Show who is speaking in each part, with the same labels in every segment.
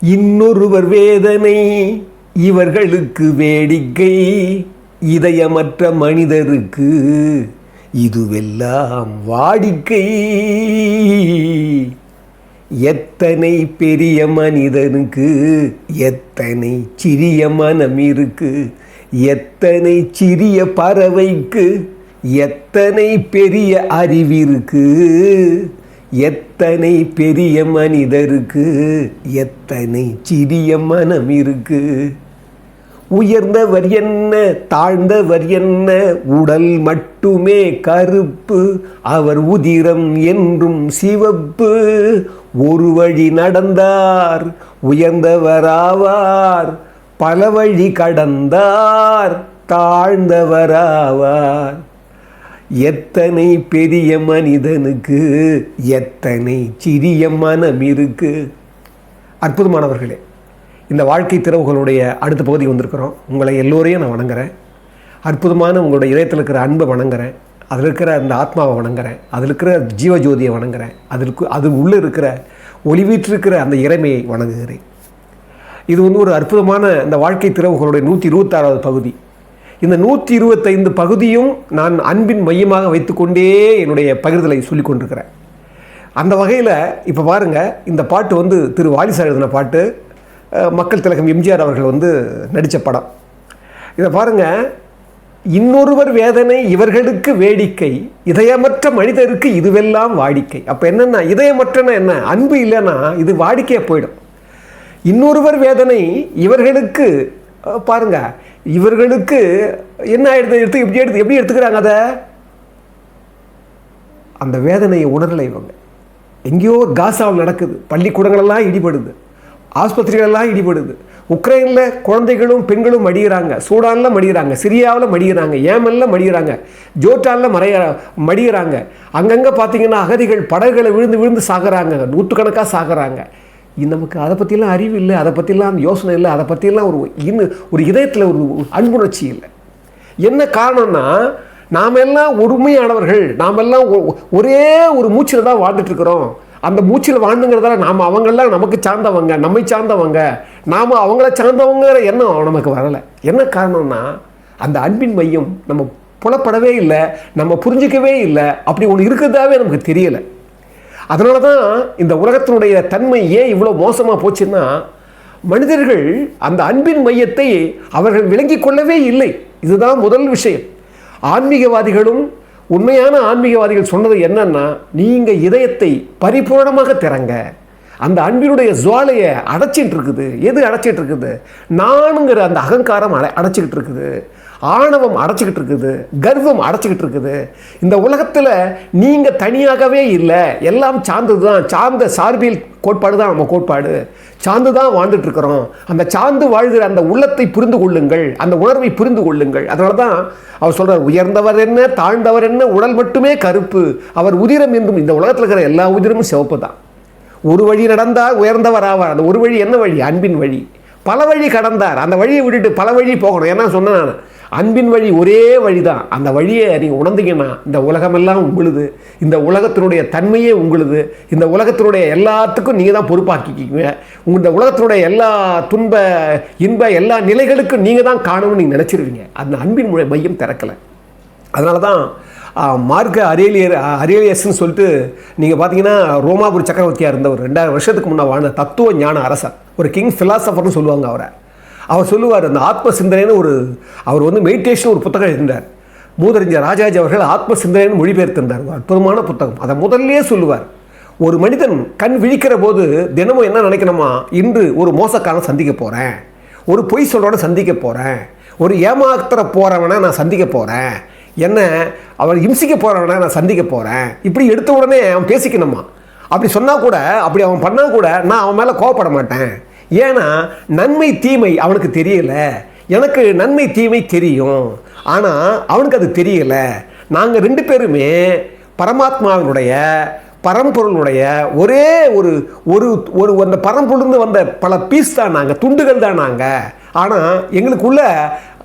Speaker 1: இன்னொருவர் வேதனை இவர்களுக்கு வேடிக்கை, இதயமற்ற மனிதருக்கு இதுவெல்லாம் வாடிக்கை. எத்தனை பெரிய மனிதனுக்கு எத்தனை சிறிய மனம் இருக்கு, எத்தனை சிறிய பறவைக்கு எத்தனை பெரிய அறிவிருக்கு, எத்தனை பெரிய மனிதருக்கு எத்தனை சிறிய மனம் இருக்கு. உயர்ந்தவர் என்ன தாழ்ந்தவர் என்ன, உடல் மட்டுமே கருப்பு, அவர் உதிரம் என்றும் சிவப்பு. ஒரு வழி நடந்தார் உயர்ந்தவராவார், பல வழி கடந்தார் தாழ்ந்தவராவார். எத்தனை பெரிய மனிதனுக்கு எத்தனை சிறிய மனம் இருக்கு. அற்புதமானவர்களே, இந்த வாழ்க்கை திறவுகளுடைய அடுத்த பகுதி வந்திருக்கிறோம். உங்களை எல்லோரையும் நான் வணங்குறேன். அற்புதமான உங்களுடைய இதயத்தில் இருக்கிற அன்பை வணங்குறேன். அதில் இருக்கிற அந்த ஆத்மாவை வணங்குறேன். அதில் இருக்கிற ஜீவஜோதியை வணங்குறேன். அது உள்ளே இருக்கிற ஒளிவீற்றிருக்கிற அந்த இறைமையை வணங்குகிறேன். இது ஒரு அற்புதமான இந்த வாழ்க்கை திறவுகளுடைய 126வது பகுதி. இந்த 125 பகுதியும் நான் அன்பின் மையமாக வைத்துக்கொண்டே என்னுடைய பகிர்தலை சொல்லி கொண்டிருக்கிறேன். அந்த வகையில் இப்போ பாருங்கள், இந்த பாட்டு திரு வாலிசார் எழுதின பாட்டு. மக்கள் திலகம் எம்ஜிஆர் அவர்கள் நடித்த படம். இதை பாருங்கள், இன்னொருவர் வேதனை இவர்களுக்கு வேடிக்கை, இதயமற்ற மனிதருக்கு இதுவெல்லாம் வாடிக்கை. அப்போ என்னென்னா, இதயமற்றனா என்ன, அன்பு இல்லைன்னா இது வாடிக்கையாக போயிடும். இன்னொருவர் வேதனை இவர்களுக்கு, பாருங்க, இவர்களுக்கு என்ன ஆயிடுது, எப்படி எடுத்துக்கிறாங்க அதை, அந்த வேதனையை உணரலை இவங்க. எங்கேயோ காசாவில் நடக்குது, பள்ளிக்கூடங்களெல்லாம் இடிபடுது, ஆஸ்பத்திரிகளெல்லாம் இடிபடுது, உக்ரைனில் குழந்தைகளும் பெண்களும் மடிகிறாங்க, சூடானில் மடிகிறாங்க, சிரியாவில் மடிகிறாங்க, ஏமனில் மடிகிறாங்க, ஜோர்டானில் மடிகிறாங்க. அங்கங்கே பார்த்தீங்கன்னா அகதிகள் படகுகளை விழுந்து விழுந்து சாகுறாங்க, நூற்றுக்கணக்காக சாகுறாங்க. நமக்கு அதை பற்றிலாம் அறிவு இல்லை, அதை பற்றிலாம் யோசனை இல்லை, அதை பற்றிலாம் ஒரு இதயத்தில் ஒரு அன்புணர்ச்சி இல்லை. என்ன காரணம்னா, நாம் எல்லாம் ஒருமையானவர்கள், நாம் எல்லாம் ஒரே ஒரு மூச்சில் தான் வாழ்ந்துட்டுருக்குறோம். அந்த மூச்சில் வாழ்ந்துங்கிறதால நாம் அவங்கெல்லாம் நமக்கு சார்ந்தவங்க, நம்மை சார்ந்தவங்க, நாம் அவங்கள சார்ந்தவங்கிற எண்ணம் நமக்கு வரலை. என்ன காரணம்னா, அந்த அன்பின் மையம் நம்ம புலப்படவே இல்லை, நம்ம புரிஞ்சிக்கவே இல்லை. அப்படி ஒன்று இருக்கிறதாவே நமக்கு தெரியலை. அதனால தான் இந்த உலகத்தினுடைய தன்மை ஏன் இவ்வளோ மோசமாக போச்சுன்னா, மனிதர்கள் அந்த அன்பின் மையத்தை அவர்கள் விளங்கி கொள்ளவே இல்லை. இதுதான் முதல் விஷயம். ஆன்மீகவாதிகளும் உண்மையான ஆன்மீகவாதிகள் சொன்னது என்னன்னா, நீங்கள் இதயத்தை பரிபூர்ணமாக திறங்க. அந்த அன்பினுடைய ஜுவாலையை அடைச்சிட்டு இருக்குது. எது அடைச்சிட்டு இருக்குது? நானுங்கிற அந்த அகங்காரம் அடைச்சிக்கிட்டு இருக்குது, ஆணவம் அடைச்சிக்கிட்டு இருக்குது, கர்வம் அடைச்சிக்கிட்டு இருக்குது. இந்த உலகத்தில் நீங்கள் தனியாகவே இல்லை, எல்லாம் சார்ந்தது தான். சார்ந்த சார்பியல் கோட்பாடு தான் நம்ம கோட்பாடு. சார்ந்து தான் வாழ்ந்துட்டுருக்கிறோம். அந்த சார்ந்து வாழ்கிற அந்த உள்ளத்தை புரிந்து கொள்ளுங்கள், அந்த உணர்வை புரிந்து கொள்ளுங்கள். அதனால தான் அவர் சொல்கிறார், உயர்ந்தவர் என்ன தாழ்ந்தவர் என்ன, உடல் மட்டுமே கருப்பு, அவர் உதிரம் என்றும். இந்த உலகத்தில் இருக்கிற எல்லா உதிரமும் சிவப்பு தான். ஒரு வழி நடந்தால் உயர்ந்தவர் ஆவார். அந்த ஒரு வழி என்ன வழி? அன்பின் வழி. பல வழி கடந்தார், அந்த வழியை விட்டுட்டு பல வழி போகணும். ஏன்னா சொன்னேன் நான், அன்பின் வழி ஒரே வழி தான். அந்த வழியை நீங்கள் உணர்ந்தீங்கன்னா இந்த உலகமெல்லாம் உங்களுது, இந்த உலகத்தினுடைய தன்மையே உங்களுது, இந்த உலகத்தினுடைய எல்லாத்துக்கும் நீங்கள் தான் பொறுப்பாக்கிக்கிங்க. இந்த உலகத்தினுடைய எல்லா துன்ப இன்ப எல்லா நிலைகளுக்கும் நீங்கள் தான் காணணும்னு நீங்கள் நினச்சிருவீங்க. அந்த அன்பின் மையம் திறக்கலை. அதனால தான் மார்க்க அரேலியஸ்ன்னு சொல்லிட்டு நீங்கள் பார்த்தீங்கன்னா ரோமாபுரி சக்கரவர்த்தியாக இருந்தவர், 2000 வருஷத்துக்கு முன்னே வாழ்ந்த தத்துவ ஞான அரசர், ஒரு கிங் ஃபிலாசபர்னு சொல்லுவாங்க அவரை. அவர் சொல்லுவார், அந்த ஆத்ம சிந்தனைன்னு அவர் மெடிடேஷன் ஒரு புத்தகம் இருந்தார். மூதறிஞர் ராஜாஜி அவர்கள் ஆத்ம சிந்தனைன்னு மொழிபெயர்த்திருந்தார். ஒரு அற்புதமான புத்தகம். அதை முதல்லையே சொல்லுவார், ஒரு மனிதன் கண் விழிக்கிற போது தினமும் என்ன நினைக்கணுமா, இன்று ஒரு மோசக்காரனை சந்திக்க போகிறேன், ஒரு பொய் சொல்கிறவனை சந்திக்க போகிறேன், ஒரு ஏமாத்திர போகிறவனை நான் சந்திக்க போகிறேன், என்ன அவன் இம்சிக்க போகிறவனை நான் சந்திக்க போகிறேன். இப்படி எடுத்த உடனே அவன் பேசிக்கணுமா. அப்படி சொன்னால் கூட, அப்படி அவன் பண்ணால் கூட நான் அவன் மேலே கோவப்பட மாட்டேன். ஏன்னா நன்மை தீமை அவனுக்கு தெரியல, எனக்கு நன்மை தீமை தெரியும், ஆனால் அவனுக்கு அது தெரியலை. நாங்கள் 2 பேருமே பரமாத்மாவினுடைய பரம்பொருளுடைய ஒரே ஒரு ஒரு அந்த பரம்பொருள்ந்து வந்த பல பீஸ் தான் நாங்கள், துண்டுகள் தான் நாங்கள். ஆனால் எங்களுக்குள்ள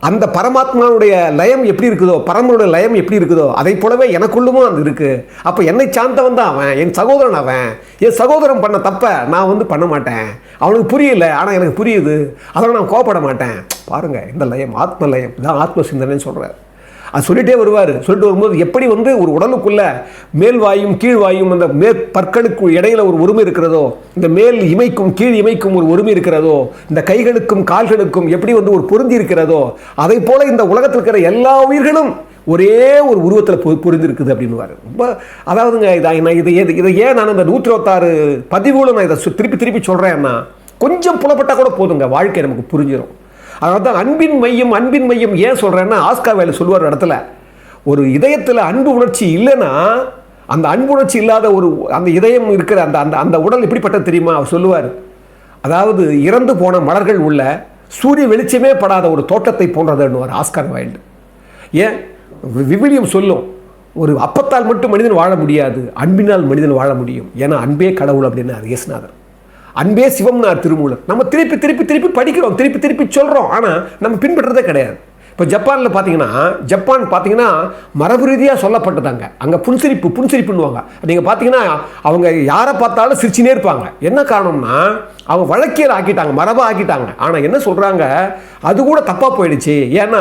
Speaker 1: அந்த பரமாத்மாவுடைய லயம் எப்படி இருக்குதோ, பரமனுடைய லயம் எப்படி இருக்குதோ அதை போலவே எனக்குள்ளும் அது இருக்குது. அப்போ என்னை சார்ந்தவன் தான் அவன், என் சகோதரன் அவன். என் சகோதரன் பண்ண தப்ப நான் பண்ண மாட்டேன். அவனுக்கு புரியல, ஆனால் எனக்கு புரியுது, அதனால் நான் கோபப்பட மாட்டேன். பாருங்கள், இந்த லயம் ஆத்ம லயம் தான் ஆத்ம சிந்தனைன்னு சொல்கிறார். அது சொல்லிட்டே வருவார். சொல்லிட்டு வரும்போது எப்படி ஒரு உடலுக்குள்ள மேல் வாயும் கீழ் வாயும் அந்த பற்களுக்கு இடையில ஒரு ஒருமை இருக்கிறதோ, இந்த மேல் இமைக்கும் கீழ் இமைக்கும் ஒரு ஒருமை இருக்கிறதோ, இந்த கைகளுக்கும் கால்களுக்கும் எப்படி ஒரு பொருந்தி இருக்கிறதோ, அதை போல இந்த உலகத்தில் இருக்கிற எல்லா உயிர்களும் ஒரே ஒரு உருவத்தில் புரிந்திருக்குது அப்படின்னு. ரொம்ப அதாவதுங்க, இதை ஏன் நான் இந்த 126 பதிவுகளும் நான் இதை திருப்பி திருப்பி சொல்கிறேன்னா, கொஞ்சம் புலப்பட்டால் கூட போதுங்க, வாழ்க்கை நமக்கு புரிஞ்சிடும். அதனால தான் அன்பின் மையம் ஏன் சொல்கிறேன்னா, ஆஸ்கார் வைல்ட் சொல்லுவார் இடத்துல, ஒரு இதயத்தில் அன்பு உணர்ச்சி இல்லைன்னா, அந்த அன்பு உணர்ச்சி இல்லாத அந்த இதயம் இருக்கிற அந்த உடல் எப்படிப்பட்டது தெரியுமா? அவர் சொல்லுவார், அதாவது இறந்து போன மலர்கள் உள்ள சூரிய வெளிச்சமே படாத ஒரு தோட்டத்தை போன்றதுன்னு ஆஸ்கார் வைல்ட். ஏன் விவிலியம் சொல்லும், ஒரு அப்பத்தால் மட்டும் மனிதன் வாழ முடியாது, அன்பினால் மனிதன் வாழ முடியும். ஏன்னா அன்பே கடவுள் அப்படின்னார் இயேசுநாதர். அன்பே சிவம்னார் திருமூலர். நம்ம திருப்பி திருப்பி திருப்பி படிக்கிறோம், திருப்பி திருப்பி சொல்கிறோம், ஆனால் நம்ம பின்பற்றதே கிடையாது. இப்போ ஜப்பான் பார்த்தீங்கன்னா மரபு ரீதியாக சொல்லப்பட்டதாங்க. அங்கே புன்சிரிப்புன்னுவாங்க. நீங்கள் பார்த்தீங்கன்னா அவங்க யாரை பார்த்தாலும் சிரிச்சுனே இருப்பாங்க. என்ன காரணம்னா, அவங்க வழக்கியல் ஆக்கிட்டாங்க, மரபாக ஆக்கிட்டாங்க. ஆனால் என்ன சொல்கிறாங்க, அது கூட தப்பாக போயிடுச்சு. ஏன்னா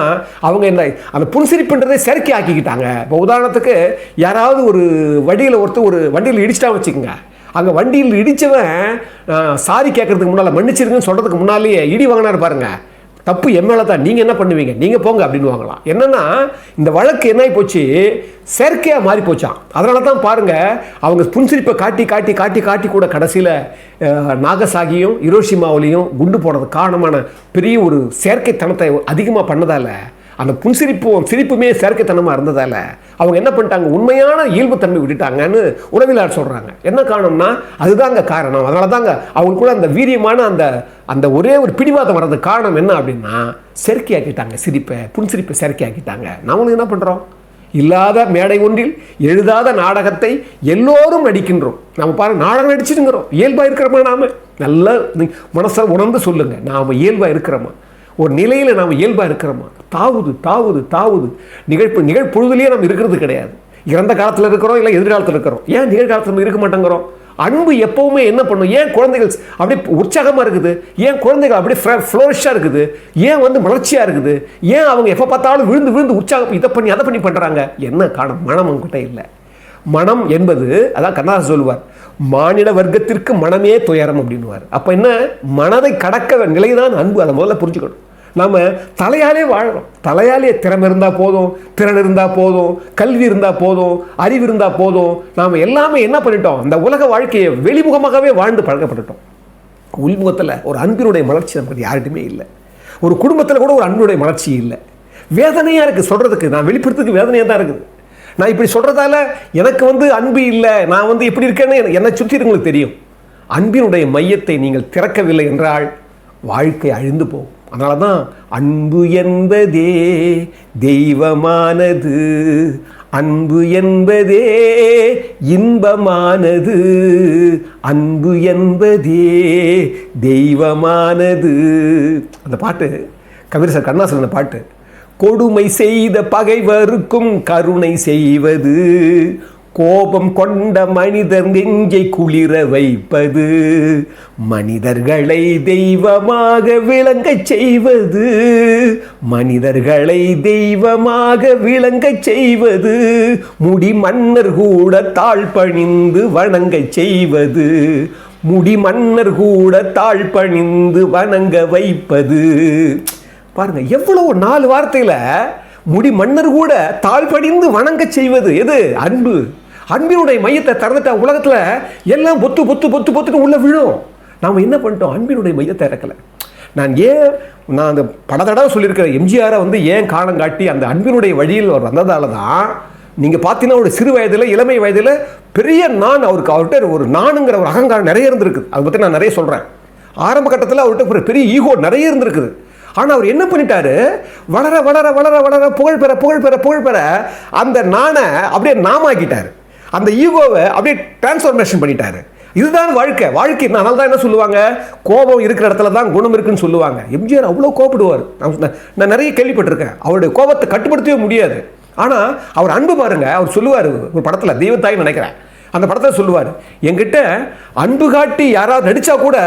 Speaker 1: அவங்க அந்த புன்சிரிப்புன்றதே செயற்கை ஆக்கிக்கிட்டாங்க. இப்போ உதாரணத்துக்கு, யாராவது ஒரு வண்டியில் இடிச்சிட்டா வச்சுக்கோங்க, அங்கே வண்டியில் இடித்தவன் சாரி கேட்கறதுக்கு முன்னால், மன்னிச்சிருக்குன்னு சொல்கிறதுக்கு முன்னாலேயே இடி வாங்கினார் பாருங்க, தப்பு என் மேலே தான், நீங்கள் என்ன பண்ணுவீங்க, நீங்கள் போங்க அப்படின்னு வாங்கலாம். என்னென்னா இந்த வழக்கு என்ன போச்சு, செயற்கையாக மாறி போச்சான். அதனால தான் பாருங்கள், அவங்க புன்சிரிப்பை காட்டி காட்டி காட்டி காட்டி கூட கடைசியில் நாகசாகியும் ஹிரோஷிமாவிலையும் குண்டு போடுறதுக்கு காரணமான பெரிய ஒரு செயற்கைத்தனத்தை அதிகமாக பண்ணதால், அந்த சிரிப்புமே செயற்கைத்தனமாக இருந்ததால் அவங்க என்ன பண்ணிட்டாங்க, உண்மையான இயல்புத்தன்மை விட்டுட்டாங்கன்னு உளவியலாளர் சொல்கிறாங்க. என்ன காரணம்னா, அதுதாங்க காரணம். அதனால தாங்க அவங்களுக்குள்ள அந்த வீரியமான அந்த ஒரே ஒரு பிடிவாதம் வர்றதுக்கு காரணம் என்ன அப்படின்னா, செயற்கையாக்கிட்டாங்க. புன்சிரிப்பை செயற்கையாக்கிட்டாங்க. நம்மளும் என்ன பண்ணுறோம், இல்லாத மேடை ஒன்றில் எழுதாத நாடகத்தை எல்லோரும் நடிக்கின்றோம். நம்ம பாருங்கள், நாடகம் நடிச்சுட்டுங்கிறோம். இயல்பாக இருக்கிறோமா? நாம் நல்லா மனசை உணர்ந்து சொல்லுங்கள், நாம் இயல்பாக இருக்கிறோமா? ஒரு நிலையில் நாம் இயல்பாக இருக்கிறோமா? தாவுது நிகழ்பொழுதுலேயே நம்ம இருக்கிறது கிடையாது. இறந்த காலத்தில் இருக்கிறோம், இல்லை எதிர்காலத்தில் இருக்கிறோம். ஏன் நிகழ்காலத்தில் நம்ம இருக்க மாட்டேங்கிறோம்? அன்பு எப்போவுமே என்ன பண்ணும், ஏன் குழந்தைகள் அப்படியே உற்சாகமாக இருக்குது, ஏன் குழந்தைகள் அப்படியே ஃப்ளோரிஷாக இருக்குது, ஏன் மலர்ச்சியாக இருக்குது, ஏன் அவங்க எப்போ பார்த்தாலும் விழுந்து விழுந்து உற்சாகம் இதை பண்ணி அதை பண்ணி பண்ணுறாங்க? என்ன காரணம்? மனம் அவங்ககிட்ட இல்லை. மனம் என்பது, அதான் கண்ணதாசன் சொல்லுவார், மானிட வர்க்கத்திற்கு மனமே துயரம் அப்படின்வார். அப்போ என்ன, மனதை கடக்க நிலைதான் அன்பு. அதை முதல்ல புரிஞ்சுக்கணும். நம்ம தலையாலே வாழ்கிறோம். தலையாலே திறமை இருந்தால் போதும், திறன் இருந்தால் போதும், கல்வி இருந்தால் போதும், அறிவு இருந்தால் போதும். நாம் எல்லாமே என்ன பண்ணிட்டோம், அந்த உலக வாழ்க்கையை வெளிமுகமாகவே வாழ்ந்து பழக்கப்பட்டுட்டோம். உள்முகத்தில் ஒரு அன்பினுடைய மலர்ச்சி நமக்கு யார்கிட்டையுமே இல்லை. ஒரு குடும்பத்தில் கூட ஒரு அன்பினுடைய மலர்ச்சி இல்லை. வேதனையாக இருக்குது சொல்கிறதுக்கு, நான் வெளிப்படுத்துறதுக்கு வேதனையாக தான் இருக்குது. நான் இப்படி சொல்கிறதால எனக்கு அன்பு இல்லை, நான் எப்படி இருக்கேன்னு என்னை சுற்றி உங்களுக்கு தெரியும். அன்பினுடைய மையத்தை நீங்கள் திறக்கவில்லை என்றால் வாழ்க்கை அழிந்து போகும். அதனால தான் அன்பு என்பதே தெய்வமானது, அன்பு என்பதே இன்பமானது, அன்பு என்பதே தெய்வமானது. அந்த பாட்டு கவிரசர் கண்ணாசன். அந்த பாட்டு, கொடுமை செய்த பகைவருக்கும் கருணை செய்வது, கோபம் கொண்ட மனிதர் நெஞ்சை குளிர வைப்பது, மனிதர்களை தெய்வமாக விளங்கச் செய்வது, மனிதர்களை தெய்வமாக விளங்கச் செய்வது, முடி மன்னர் கூட தாழ்பணிந்து வணங்கச் செய்வது, முடி மன்னர் கூட தாழ்பணிந்து வணங்க வைப்பது. பாருங்க, எவ்வளவு 4 வார்த்தையில் முடி மன்னர் கூட தாழ்படிந்து வணங்க செய்வது எது? அன்பு. அன்பினுடைய மையத்தை திறந்துட்டா உலகத்தில் எல்லாம் பொத்துன்னு உள்ள விழும். நாம் என்ன பண்ணிட்டோம், அன்பினுடைய மையத்தை இறக்கலை. நான் அந்த பல தடவை சொல்லியிருக்கிற எம்ஜிஆரை ஏன் காரணம் காட்டி அந்த அன்பினுடைய வழியில் அவர் வந்ததால தான் நீங்கள் பார்த்தீங்கன்னா ஒரு சிறு வயதில், இளமை வயதில் பெரிய அவர்கிட்ட ஒரு நானுங்கிற ஒரு அகங்காரம் நிறைய இருந்திருக்குது. அதை பற்றி நான் நிறைய சொல்கிறேன். ஆரம்ப கட்டத்தில் அவர்கிட்ட ஒரு பெரிய ஈகோ நிறைய இருந்திருக்குது. ஆனால் அவர் என்ன பண்ணிட்டாரு, வளர வளர வளர வளர புகழ் பெற அந்த நானை அப்படியே நாமாக்கிட்டார். அந்த ஈகோவை அப்படியே டிரான்ஸ்ஃபர்மேஷன் பண்ணிட்டாரு. இதுதான் வாழ்க்கை. அதனால தான் என்ன சொல்லுவாங்க, கோபம் இருக்கிற இடத்துல தான் குணம் இருக்குன்னு சொல்லுவாங்க. எம்ஜிஆர் அவ்வளோ கோபப்படுவார். நான் நிறைய கேள்விப்பட்டிருக்கேன். அவருடைய கோபத்தை கட்டுப்படுத்தவே முடியாது. ஆனால் அவர் அன்பு பாருங்க. அவர் சொல்லுவார் ஒரு படத்தில், தெய்வத்தாய் நினைக்கிறேன், அந்த படத்தில் சொல்லுவார், என்கிட்ட அன்பு காட்டி யாராவது நடித்தா கூட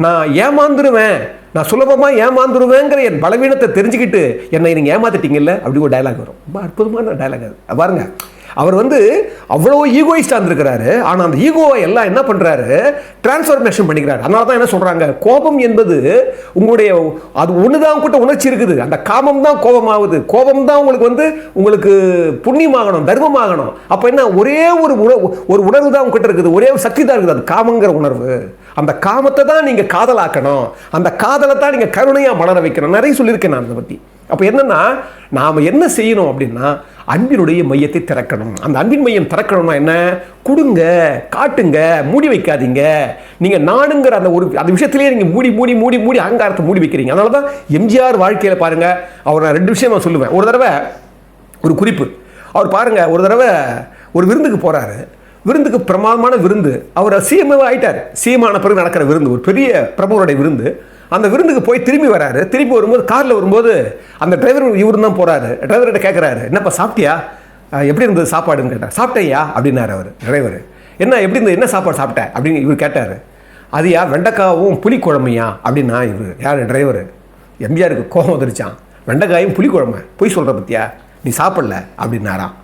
Speaker 1: நான் ஏமாந்துருவேன், நான் சுலபமாக ஏமாந்துருவேங்கிற என் பலவீனத்தை தெரிஞ்சுக்கிட்டு என்னை நீங்கள் ஏமாத்திட்டீங்கல்ல, அப்படி ஒரு டைலாக் வரும். ரொம்ப அற்புதமான டைலாக் அது பாருங்க. அவர் அவ்வளோ ஈகோயிஸ்டாக இருந்திருக்கிறாரு. ஆனால் அந்த ஈகோவை எல்லாம் என்ன பண்ணுறாரு, டிரான்ஸ்ஃபர்மேஷன் பண்ணிக்கிறாரு. அதனால தான் என்ன சொல்கிறாங்க, கோபம் என்பது உங்களுடைய அது ஒன்று தான் கூட்ட உணர்ச்சி இருக்குது. அந்த காமம் தான் கோபமாகுது. கோபம் தான் உங்களுக்கு புண்ணியமாகணும், தர்மமாகணும். அப்போ என்ன, ஒரே ஒரு உணர்வு தான் உங்ககிட்ட இருக்குது, ஒரே ஒரு சக்தி தான் இருக்குது, அது காமங்கிற உணர்வு. அந்த காமத்தை தான் நீங்கள் காதலாக்கணும், அந்த காதலை தான் நீங்கள் கருணையாக மலர வைக்கணும். நிறைய சொல்லியிருக்கேன் நான் அதை பற்றி. அப்போ என்னன்னா, நாம் என்ன செய்யணும் அப்படின்னா, அன்பினுடைய மையத்தை திறக்கணும். அந்த அன்பின் மையம் திறக்கணும்னா என்ன, கொடுங்க, காட்டுங்க, மூடி வைக்காதீங்க. நீங்கள் நானுங்கிற அந்த விஷயத்திலேயே நீங்கள் மூடி அகங்காரத்தை மூடி வைக்கிறீங்க. அதனால தான் எம்ஜிஆர் வாழ்க்கையில் பாருங்கள், அவர் நான் 2 விஷயம் நான் சொல்லுவேன். ஒரு தடவை ஒரு குறிப்பு, அவர் பாருங்கள், ஒரு தடவை ஒரு விருந்துக்கு போகிறாரு. விருந்துக்கு பிரமாதமான விருந்து. அவர் சிஎம் ஆகிட்டார். சிஎம் ஆன பிறகு நடக்கிற விருந்து, ஒரு பெரிய பிரபுவருடைய விருந்து. அந்த விருந்துக்கு போய் திரும்பி வராரு. திரும்பி வரும்போது காரில் வரும்போது அந்த டிரைவர் இவரு தான் போகிறாரு. டிரைவர்கிட்ட கேட்குறாரு, என்னப்பா சாப்பிட்டியா, எப்படி இருந்தது சாப்பாடுன்னு கேட்டார். சாப்பிட்டையா அப்படின்னாரு அவர் டிரைவர். என்ன எப்படி இருந்தது, என்ன சாப்பாடு சாப்பிட்டேன் அப்படின்னு இவர் கேட்டார். அதுயா வெண்டைக்காவும் புளிக்குழம்பையா அப்படின்னா இவர் யார் டிரைவர். எம்ஜிஆருக்கு கோபம் வந்துருச்சான். வெண்டைக்காயும் புளிக்குழம்பு பொய் சொல்கிற பற்றியா, நீ சாப்பிடல அப்படின்னாராம்.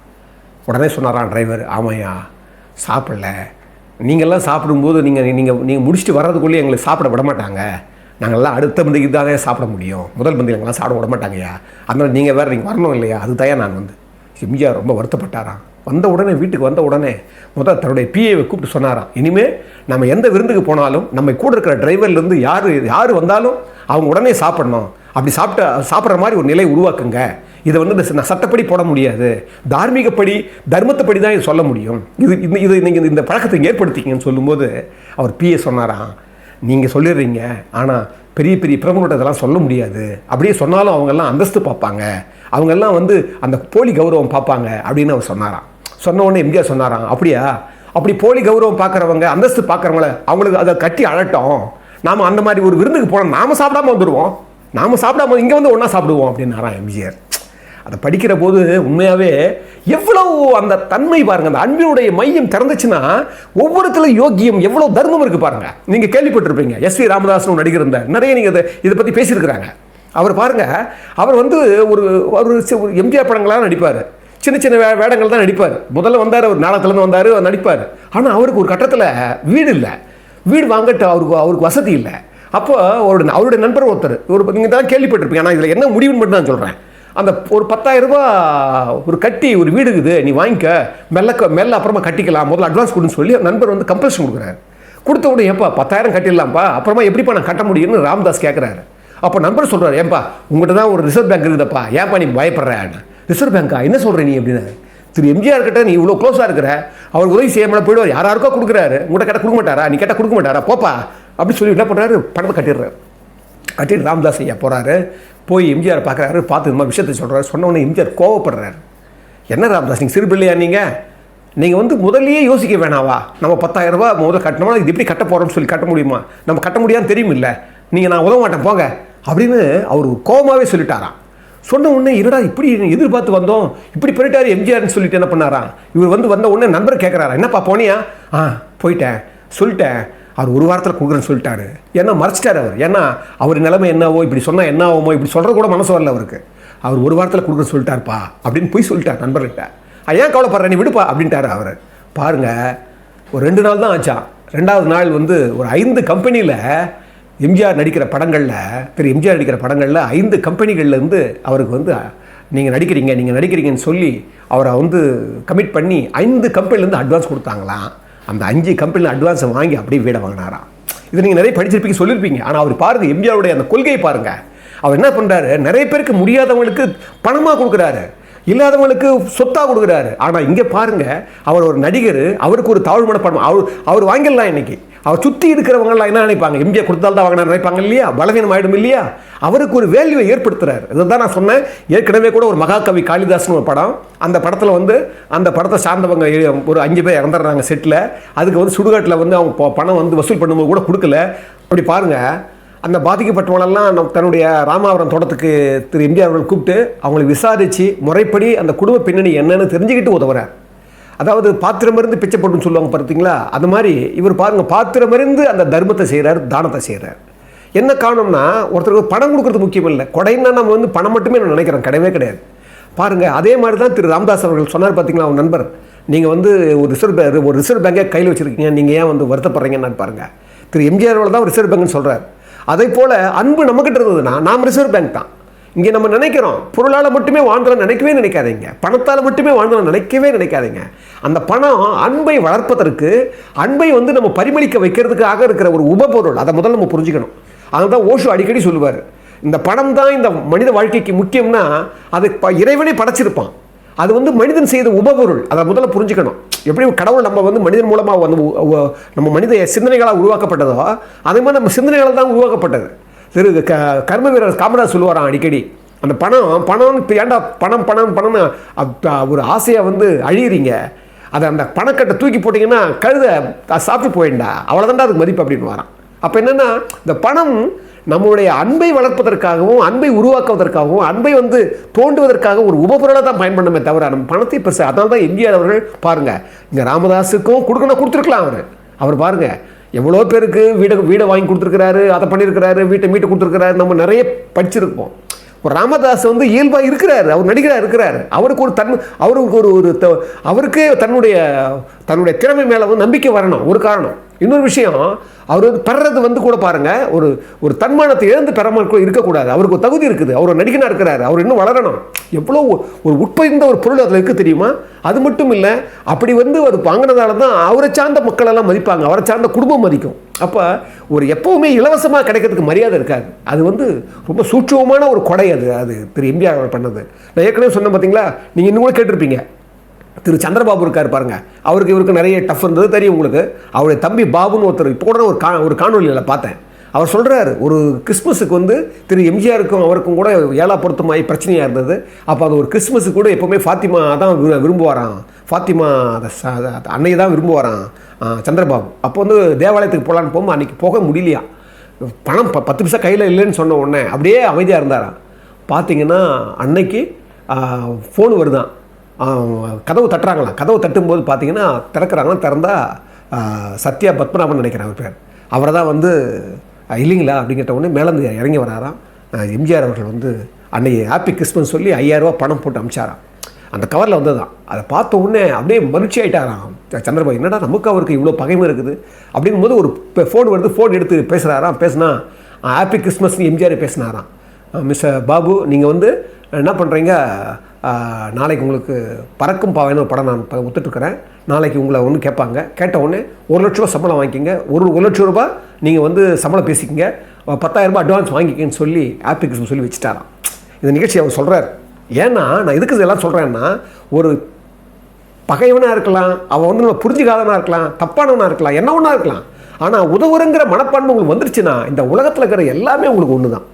Speaker 1: உடனே சொன்னாரான் டிரைவர், ஆமாய்யா சாப்பிடல, நீங்கள்லாம் சாப்பிடும்போது நீங்கள் முடிச்சுட்டு வர்றதுக்குள்ளேயே எங்களை சாப்பிட விட மாட்டாங்க. நாங்கள்லாம் அடுத்த பந்திக்கு தானே சாப்பிட முடியும், முதல் பந்தியில் எங்கெல்லாம் சாப்பிட விட மாட்டாங்கய்யா. அதனால் நீங்கள் வரணும் இல்லையா, அது தயா நான் எம்ஜிஆர் ரொம்ப வருத்தப்பட்டாராம். வீட்டுக்கு வந்த உடனே முதல் தன்னுடைய பிஏவை கூப்பிட்டு சொன்னாராம், இனிமேல் நம்ம எந்த விருந்துக்கு போனாலும் நம்ம கூட இருக்கிற டிரைவர்லேருந்து யார் வந்தாலும் அவங்க உடனே சாப்பிடணும். அப்படி சாப்பிட்ற மாதிரி ஒரு நிலை உருவாக்குங்க. இதை நான் சட்டப்படி போட முடியாது, தார்மீகப்படி தர்மத்தைப்படி தான் இது சொல்ல முடியும். இது நீங்கள் இந்த பழக்கத்தை ஏற்படுத்திக்கிங்கன்னு சொல்லும்போது அவர் பிஏ சொன்னாராம், நீங்கள் சொல்லிடுறீங்க, ஆனால் பெரிய பெரிய பிரமுகர்கிட்ட இதெல்லாம் சொல்ல முடியாது. அப்படியே சொன்னாலும் அவங்கெல்லாம் அந்தஸ்து பார்ப்பாங்க, அவங்கெல்லாம் அந்த போலி கௌரவம் பார்ப்பாங்க அப்படின்னு அவர் சொன்னாராம். சொன்ன உடனே எம்ஜிஆர் சொன்னாராம், அப்படியா, அப்படி போலி கௌரவம் பார்க்குறவங்க, அந்தஸ்து பார்க்குறவங்கள அவங்களுக்கு அதை கட்டி அழட்டும். நாம் அந்த மாதிரி ஒரு விருந்துக்கு போனோம், நாம் சாப்பிடாம வந்துடுவோம், நாம் சாப்பிடாம இங்கே ஒன்றா சாப்பிடுவோம் அப்படின்னாராம் எம்ஜிஆர். அதை படிக்கிற போது உண்மையாகவே எவ்வளவு அந்த தன்மை பாருங்கள். அந்த அன்பினுடைய மையம் திறந்துச்சுன்னா ஒவ்வொருத்தரும் யோக்கியம், எவ்வளோ தர்மம் இருக்குது பாருங்கள். நீங்கள் கேள்விப்பட்டிருப்பீங்க, எஸ்வி ராமதாசன் நடிகர் இருந்தார், நிறைய நீங்கள் இதை பற்றி பேசியிருக்கிறாங்க. அவர் பாருங்கள், அவர் ஒரு எம்ஜிஆர் படங்களாக நடிப்பார், சின்ன சின்ன வேடங்கள் தான் நடிப்பார். முதல்ல வந்தார், ஒரு நாடகத்துலேருந்து வந்தார், நடிப்பார். ஆனால் அவருக்கு ஒரு கட்டத்தில் வீடு இல்லை, வீடு வாங்கட்டு அவருக்கு வசதி இல்லை. அப்போ அவருடைய நண்பர் ஒருத்தர் நீங்கள் தான் கேள்விப்பட்டிருப்பீங்க. ஆனால் இதில் என்ன முடிவுன்னு மட்டும் தான் சொல்கிறேன். அந்த ஒரு 10,000 ரூபா ஒரு கட்டி ஒரு வீடு இருக்குது, நீ வாங்கிக்க, மெல்ல அப்புறமா கட்டிக்கலாம், முதல்ல அட்வான்ஸ் கொடுன்னு சொல்லி நண்பர் கம்பல்ஷன் கொடுக்குறாரு. கொடுத்த உடனே ஏப்பா 10,000 கட்டிடலாம்ப்பா, அப்புறமா எப்படிப்பா நான் கட்ட முடியும்னு ராமதாஸ் கேட்குறாரு. அப்போ நண்பர் சொல்கிறார், ஏன்பா உங்கள்கிட்ட தான் ஒரு ரிசர்வ் பேங்க் இருக்குதப்பா, ஏன்ப்பா நீ பயப்படுறேன்னு. ரிசர்வ் பேங்க்கா, என்ன சொல்கிற நீ அப்படின்னு. திரு எம்ஜிஆர் கிட்ட நீ இவ்வளோ க்ளோஸாக இருக்கிற, அவர் உதவி செய்யாமல் போயிடுவார், யாருக்கோ கொடுக்குறாரு, உங்கள்கிட்ட கேட்டால் கொடுக்க மாட்டாரா, நீ கேட்டால் கொடுக்க மாட்டாரா, போப்பா அப்படின்னு சொல்லி என்ன பண்ணுறாரு, பணத்தை கட்டிடுறாரு. கட்டிட்டு ராமதாஸ் ஐயா போகிறாரு, போய் எம்ஜிஆர் பார்க்குறாரு, பார்த்து இந்த மாதிரி விஷயத்தை சொல்கிறாரு. சொன்னோடனே எம்ஜிஆர் கோவப்படுறாரு. என்ன ராமதாஸ், நீங்கள் சிறு பிள்ளையா, நீங்கள் முதல்லையே யோசிக்க வேணாவா, நம்ம 10,000 ரூபா முதல்ல கட்டணுமா, இது எப்படி கட்ட போகிறோம்னு சொல்லி கட்ட முடியுமா, நம்ம கட்ட முடியான்னு தெரியும் இல்லை, நீங்கள் நான் உதவ மாட்டேன் போங்க அப்படின்னு அவர் கோபமாகவே சொல்லிட்டாராம். சொன்ன உடனே இருடா இப்படி எதிர்பார்த்து வந்தோம், இப்படி பண்ணிட்டாரு எம்ஜிஆர்னு சொல்லிட்டு என்ன பண்ணாராம், இவர் வந்த உடனே நண்பர் கேட்குறாரா, என்னப்பா போனியா, போயிட்டேன் சொல்லிட்டேன், அவர் ஒரு வாரத்தில் கொடுக்குறேன்னு சொல்லிட்டாரு. ஏன்னா மறைச்சிட்டார் அவர். ஏன்னா அவர் நிலைமை என்னவோ, இப்படி சொன்னால் என்ன ஆகுமோ, இப்படி சொல்கிற கூட மனசு வரல அவருக்கு. அவர் ஒரு வாரத்தில் கொடுக்குறேன்னு சொல்லிட்டார்ப்பா அப்படின்னு போய் சொல்லிட்டார் நண்பர்கிட்ட. ஏன் கவலைப்படுற, நீ விடுப்பா அப்படின்ட்டார் அவர். பாருங்கள், ஒரு 2 நாள் தான் ஆச்சான். 2வது நாள் ஒரு 5 கம்பெனியில் எம்ஜிஆர் நடிக்கிற படங்களில், திரு எம்ஜிஆர் நடிக்கிற படங்களில் 5 கம்பெனிகள்லேருந்து அவருக்கு நீங்கள் நடிக்கிறீங்கன்னு சொல்லி அவரை கமிட் பண்ணி 5 கம்பெனிலேருந்து அட்வான்ஸ் கொடுத்தாங்களாம். அந்த 5 கம்பெனியில் அட்வான்ஸை வாங்கி அப்படியே வீடை வாங்கினாராம். இது நீங்கள் நிறைய படிச்சிருப்பீங்க, சொல்லியிருப்பீங்க. ஆனால் அவர் பாருங்கள், எம்ஜிஆருடைய அந்த கொள்கையை பாருங்கள். அவர் என்ன பண்ணுறாரு, நிறைய பேருக்கு முடியாதவங்களுக்கு பணமாக கொடுக்குறாரு, இல்லாதவங்களுக்கு சொத்தாக கொடுக்குறாரு. ஆனால் இங்கே பாருங்கள், அவர் ஒரு நடிகர், அவருக்கு ஒரு தாழ்வு மனப்பான்மை, அவர் வாங்கிடலாம் இன்னைக்கு. அவர் சுற்றி இருக்கிறவங்கலாம் என்ன நினைப்பாங்க, எம்ஜிஆர் கொடுத்தால் தான் வாங்கினா நினைப்பாங்க இல்லையா, பலவீனம் ஆகிடும் இல்லையா. அவருக்கு ஒரு வேல்யூவை ஏற்படுத்துறாரு. இதுதான் நான் சொன்னேன். ஏற்கனவே கூட ஒரு மகாகவி காளிதாசன் ஒரு படம், அந்த படத்தில் வந்து அந்த படத்தை சார்ந்தவங்க ஒரு 5 பேர் இறந்துடுறாங்க செட்டில். அதுக்கு வந்து சுடுகாட்டில் வந்து அவங்க பணம் வந்து வசூல் பண்ணும்போது கூட கொடுக்கல. அப்படி பாருங்கள், அந்த பாதிக்கப்பட்டவங்களெல்லாம் தன்னுடைய ராமாவரம் தோட்டத்துக்கு திரு எம்ஜிஆர் அவர்கள் கூப்பிட்டு அவங்களை விசாரித்து முறைப்படி அந்த குடும்ப பின்னணி என்னன்னு தெரிஞ்சுக்கிட்டு உதவுறார். அதாவது பாத்திரமிருந்து பிச்சை போட்டுன்னு சொல்லுவாங்க பார்த்தீங்களா, அது மாதிரி இவர் பாருங்கள், பாத்திரமிருந்து அந்த தர்மத்தை செய்கிறார், தானத்தை செய்கிறார். என்ன காரணம்னா, ஒருத்தருக்கு பணம் கொடுக்குறது முக்கியம் இல்லை. கொடைன்னா நம்ம வந்து பணம் மட்டுமே நான் நினைக்கிறோம், கிடையவே கிடையாது. பாருங்கள், அதே மாதிரி தான் திரு ராமதாஸ் அவர்கள் சொன்னார் பார்த்தீங்களா, அவங்க நண்பர், நீங்கள் வந்து ஒரு ரிசர்வ் பேங்கை கையில் வச்சுருக்கீங்க, நீங்கள் ஏன் வந்து வருத்தப்படுறீங்கன்னு பாருங்கள். திரு எம்ஜிஆர் அவர்கள் தான் ரிசர்வ் பேங்க்னு சொல்கிறார். அதே போல் அன்பு நம்மக்கிட்ட இருந்ததுன்னா நாம் ரிசர்வ் பேங்க் தான். இங்கே நம்ம நினைக்கிறோம் பொருளால் மட்டுமே வாழ்ந்தோம் நினைக்கவே நினைக்காதீங்க, பணத்தால் மட்டுமே வாழ்ந்தோம் நினைக்கவே நினைக்காதீங்க. அந்த பணம் அன்பை வளர்ப்பதற்கு, அன்பை வந்து நம்ம பரிமளிக்க வைக்கிறதுக்காக இருக்கிற ஒரு உபபொருள். அதை முதல்ல நம்ம புரிஞ்சுக்கணும். அதுதான் ஓஷோ அடிக்கடி சொல்லுவார், இந்த பணம் தான் இந்த மனித வாழ்க்கைக்கு முக்கியம்னா அது இறைவனை படைச்சிருப்பான், அது வந்து மனிதன் செய்த உபபொருள். அதை முதல்ல புரிஞ்சுக்கணும். எப்படி கடவுள் நம்ம வந்து மனிதன் மூலமாக வந்து நம்ம மனித சிந்தனைகளாக உருவாக்கப்பட்டதோ அதே மாதிரி நம்ம சிந்தனைகளால் தான் உருவாக்கப்பட்டது. திரு கர்ம வீரர் காமராஜ் சொல்லுவாராம் அடிக்கடி, அந்த பணம் இப்போ ஏன்டா பணம்னு ஒரு ஆசையாக வந்து அழியிறீங்க, அதை அந்த பணக்கட்டை தூக்கி போட்டிங்கன்னா கழுதை சாப்பிட்டு போயிண்டா, அவ்வளோதான்டா அதுக்கு மதிப்பு அப்படின்னு வரான். அப்போ என்னென்னா, இந்த பணம் நம்மளுடைய அன்பை வளர்ப்பதற்காகவும் அன்பை உருவாக்குவதற்காகவும் அன்பை வந்து தோண்டுவதற்காக ஒரு உபபொருளை தான் பயன்படணுமே தவிர நம்ம பணத்தை பெருசு. அதனால தான் எம்ஜிஆர் அவர்கள் பாருங்கள், இங்கே ராமதாஸுக்கும் கொடுத்துருக்கலாம். அவர் பாருங்கள் எவ்வளோ பேருக்கு வீடை வாங்கி கொடுத்துருக்கிறாரு, அதை பண்ணியிருக்கிறாரு, வீட்டை மீட்டு கொடுத்துருக்கிறாரு. நம்ம நிறைய படிச்சிருப்போம். ஒரு ராமதாஸ் வந்து இயல்பாக இருக்கிறார், அவர் நடிகராக இருக்கிறார். அவருக்கு ஒரு அவருக்கு அவருக்கே தன்னுடைய திறமை மேலே வந்து நம்பிக்கை வரணும், ஒரு காரணம். இன்னொரு விஷயம், அவர் வந்து பெறது வந்து கூட பாருங்கள், ஒரு தன்மானத்தை இழந்து பெறாமல் இருக்கக்கூடாது. அவருக்கு ஒரு தகுதி இருக்குது, அவர் நடிகனாக இருக்கிறார், அவர் இன்னும் வளரணும். எவ்வளோ ஒரு உட்பகிர்ந்த ஒரு பொருள் அதில் இருக்குது தெரியுமா. அது மட்டும் இல்லை, அப்படி வந்து அது வாங்கினதால தான் அவரை சார்ந்த மக்களெல்லாம் மதிப்பாங்க, அவரை சார்ந்த குடும்பம் மதிக்கும். அப்போ எப்போவுமே இலவசமாக கிடைக்கிறதுக்கு மரியாதை இருக்காது. அது வந்து ரொம்ப சூட்சமான ஒரு கொடை. அது திரு எம்ஜிஆர் பண்ணது. நான் ஏற்கனவே சொன்னேன் பார்த்தீங்களா, நீங்கள் இன்னும் கூட கேட்டிருப்பீங்க, திரு சந்திரபாபு இருக்கார் பாருங்கள், இவருக்கு நிறைய டஃப் இருந்தது தெரியும் உங்களுக்கு. அவருடைய தம்பி பாபுன்னு ஒருத்தர் இப்போ கூட ஒரு காணொலியில் பார்த்தேன். அவர் சொல்கிறார், ஒரு கிறிஸ்மஸுக்கு வந்து திரு எம்ஜிஆருக்கும் அவருக்கும் கூட ஏழா பொருத்தமாகி பிரச்சனையாக இருந்தது. அப்போ அது ஒரு கிறிஸ்மஸுக்கு கூட எப்போவுமே ஃபாத்திமா தான் விரும்புவாராம், ஃபாத்திமா அன்னையை தான் விரும்புவாராம் சந்திரபாபு. அப்போ வந்து தேவாலயத்துக்கு போகலான்னு போகும்போது அன்றைக்கி போக முடியலையா, பணம் 10 பைசா கையில் இல்லைன்னு சொன்ன உடனே அப்படியே அமைதியாக இருந்தாராம். பார்த்தீங்கன்னா அன்னைக்கு ஃபோன் வருதான், கதவு தட்டுறாங்களாம். கதவு தட்டும்போது பார்த்தீங்கன்னா திறக்கிறாங்களாம். திறந்தால் சத்யா பத்மநாபன் நினைக்கிறேன் அவர் பேர். அவரை தான் வந்து இல்லைங்களா அப்படிங்கிட்ட உடனே மேலேருந்து இறங்கி வராராம். எம்ஜிஆர் அவர்கள் வந்து அன்னைக்கு ஹாப்பி கிறிஸ்மஸ் சொல்லி 5000 ரூபா பணம் போட்டு அனுப்பிச்சாராம். அந்த கவரில் வந்து தான் அதை பார்த்த உடனே அப்படியே மகிழ்ச்சி ஆகிட்டாராம் சந்திரபாபு. என்னடா நமக்கு அவருக்கு இவ்வளோ பகைமை இருக்குது அப்படிங்கும்போது ஒரு ஃபோன் வருது. ஃபோன் எடுத்து பேசுகிறாராம். பேசினா ஹாப்பி கிறிஸ்மஸ்னு எம்ஜிஆர் பேசினாராம். மிஸ்டர் பாபு, நீங்கள் வந்து என்ன பண்ணுறீங்க, நாளைக்கு உங்களுக்கு பறக்கும் பாவைன்னு ஒரு படம் நான் ஒத்துட்ருக்கிறேன். நாளைக்கு உங்களை ஒன்று கேட்பாங்க. கேட்ட உடனே 1 லட்ச ரூபா சம்பளம் வாங்கிக்கிங்க, 1 லட்ச ரூபா நீங்கள் வந்து சம்பளம் பேசிக்கிங்க, 10,000 ரூபாய் அட்வான்ஸ் வாங்கிக்கின்னு சொல்லி ஹாப்பி கிறிஸ்மஸ் சொல்லி வச்சுட்டாராம். இந்த நிகழ்ச்சி அவர் சொல்கிறார். ஏன்னா நான் எதுக்கு இதெல்லாம் சொல்கிறேன்னா, ஒரு பகைவனாக இருக்கலாம், அவன் வந்து நம்ம புரிஞ்சுக்காதவனாக இருக்கலாம், தப்பானவனாக இருக்கலாம், என்ன ஒன்றா இருக்கலாம். ஆனால் உதவுறங்கிற மனப்பான்மை உங்களுக்கு வந்துருச்சுன்னா இந்த உலகத்தில் இருக்கிற எல்லாமே உங்களுக்கு ஒன்று தான்.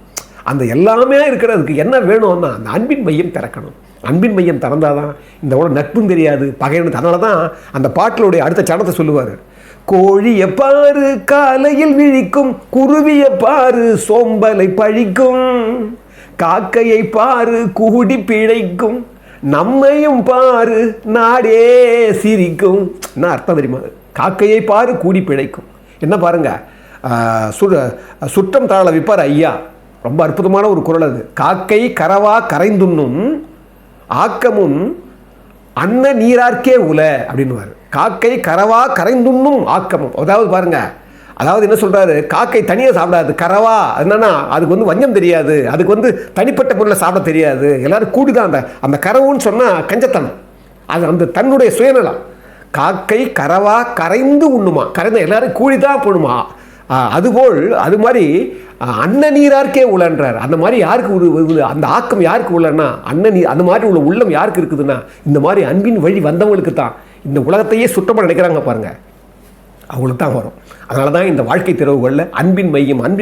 Speaker 1: அந்த எல்லாமே இருக்கிறதுக்கு என்ன வேணும்னா அந்த அன்பின் மையம் திறக்கணும். அன்பின் மையம் திறந்தால் தான் இந்த உலகம் நட்பும் தெரியாது, பகைவனு. அதனால தான் அந்த பாட்டிலுடைய அடுத்த சரணத்தை சொல்லுவார், கோழியை பாரு காலையில் விழிக்கும், குருவியை பாரு சோம்பலை பழிக்கும், காக்கையை பாரு கூடி பிழைக்கும், நம்மையும் பாரு நாடே சிரிக்கும். என்ன அர்த்தம் தெரியுமா? காக்கையை பாரு கூடி பிழைக்கும். என்ன பாருங்க, சுற்றம் தாழ விப்பார் ஐயா. ரொம்ப அற்புதமான ஒரு குறள் அது. காக்கை கரவா கரைந்துண்ணும் ஆக்கமும் அன்ன நீரார்க்கே உல அப்படின்னுவார். காக்கை கரவா கரைந்துண்ணும் ஆக்கமும். அதாவது பாருங்க, அதாவது என்ன சொல்கிறாரு, காக்கை தனியாக சாப்பிடாது, கரவா என்னன்னா அதுக்கு வந்து வஞ்சம் தெரியாது, அதுக்கு வந்து தனிப்பட்ட பொருளை சாப்பிட தெரியாது, எல்லோரும் கூடி தான். அந்த கரவுன்னு சொன்னால் கஞ்சத்தனம், அது அந்த தன்னுடைய சுயநலம். காக்கை கரவா கரைந்து உண்ணுமா, கரைந்த எல்லோரும் கூடி தான் போடுமா. அதுபோல் அது மாதிரி அன்ன நீரார்க்கே உள்ளன்றார். அந்த மாதிரி யாருக்கு அந்த ஆக்கம் யாருக்கு உள்ளன்னா அன்ன நீர். அந்த மாதிரி உள்ள உள்ளம் யாருக்கு இருக்குதுன்னா இந்த மாதிரி அன்பின் வழி வந்தவங்களுக்கு தான் இந்த உலகத்தையே சுத்தமாக நினைக்கிறாங்க பாருங்கள். அவங்களுக்கு தான் வரும். அதனால தான் இந்த வாழ்க்கை திறவுகளில் அன்பின் மையம் நான்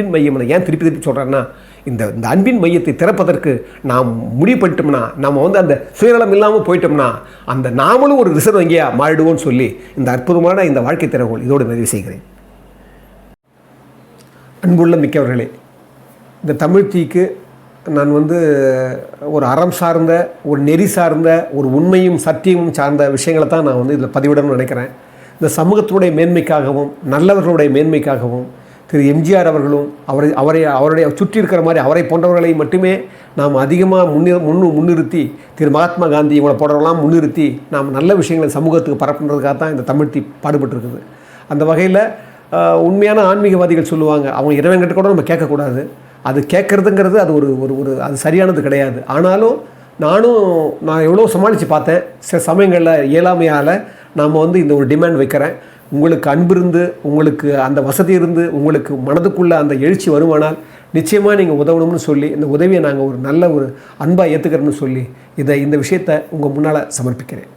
Speaker 1: ஏன் திருப்பி திருப்பி சொல்கிறேன்னா, இந்த அன்பின் மையத்தை திறப்பதற்கு நாம் முடிவு பண்ணிட்டோம்னா, நம்ம அந்த சுயநலம் இல்லாமல் போயிட்டோம்னா அந்த நாமளும் ஒரு ரிசர்வ் வங்கியாக மாறிடுவோம்னு சொல்லி இந்த அற்புதமான இந்த வாழ்க்கை திறவுகள் இதோடு நிறைவு செய்கிறேன். அன்புள்ள மிக்கவர்களே, இந்த தமிழ் தீக்கு நான் ஒரு அறம் சார்ந்த, ஒரு நெறி சார்ந்த, ஒரு உண்மையும் சத்தியமும் சார்ந்த விஷயங்களை தான் நான் இதில் பதிவிடணும்னு நினைக்கிறேன். இந்த சமூகத்தினுடைய மேன்மைக்காகவும் நல்லவர்களுடைய மேன்மைக்காகவும் திரு எம்ஜிஆர் அவர்களும் அவருடைய சுற்றி இருக்கிற மாதிரி அவரை போன்றவர்களை மட்டுமே நாம் அதிகமாக முன்னிறுத்தி, திரு மகாத்மா காந்தி இவங்களை போன்றவர்களாம் முன்னிறுத்தி நாம் நல்ல விஷயங்களை சமூகத்துக்கு பரப்புன்றதுக்காக தான் இந்த தமிழ் தீ பாடுபட்டுருக்குது. அந்த வகையில் உண்மையான ஆன்மீகவாதிகள் சொல்லுவாங்க, அவங்க இறைவன்கிட்ட கூட நம்ம கேட்கக்கூடாது. அது கேட்குறதுங்கிறது அது ஒரு அது சரியானது கிடையாது. ஆனாலும் நான் எவ்வளோ சமாளித்து பார்த்தேன். சில சமயங்களில் இயலாமையால் நாம் இந்த ஒரு டிமாண்ட் வைக்கிறேன். உங்களுக்கு அன்பு இருந்து, உங்களுக்கு அந்த வசதி இருந்து, உங்களுக்கு மனதுக்குள்ளே அந்த எழுச்சி வருமானால் நிச்சயமாக நீங்கள் உதவணும்னு சொல்லி இந்த உதவியை நாங்கள் ஒரு நல்ல ஒரு அன்பாக ஏற்றுக்கிறோன்னு சொல்லி இந்த விஷயத்தை உங்கள் முன்னால் சமர்ப்பிக்கிறேன்.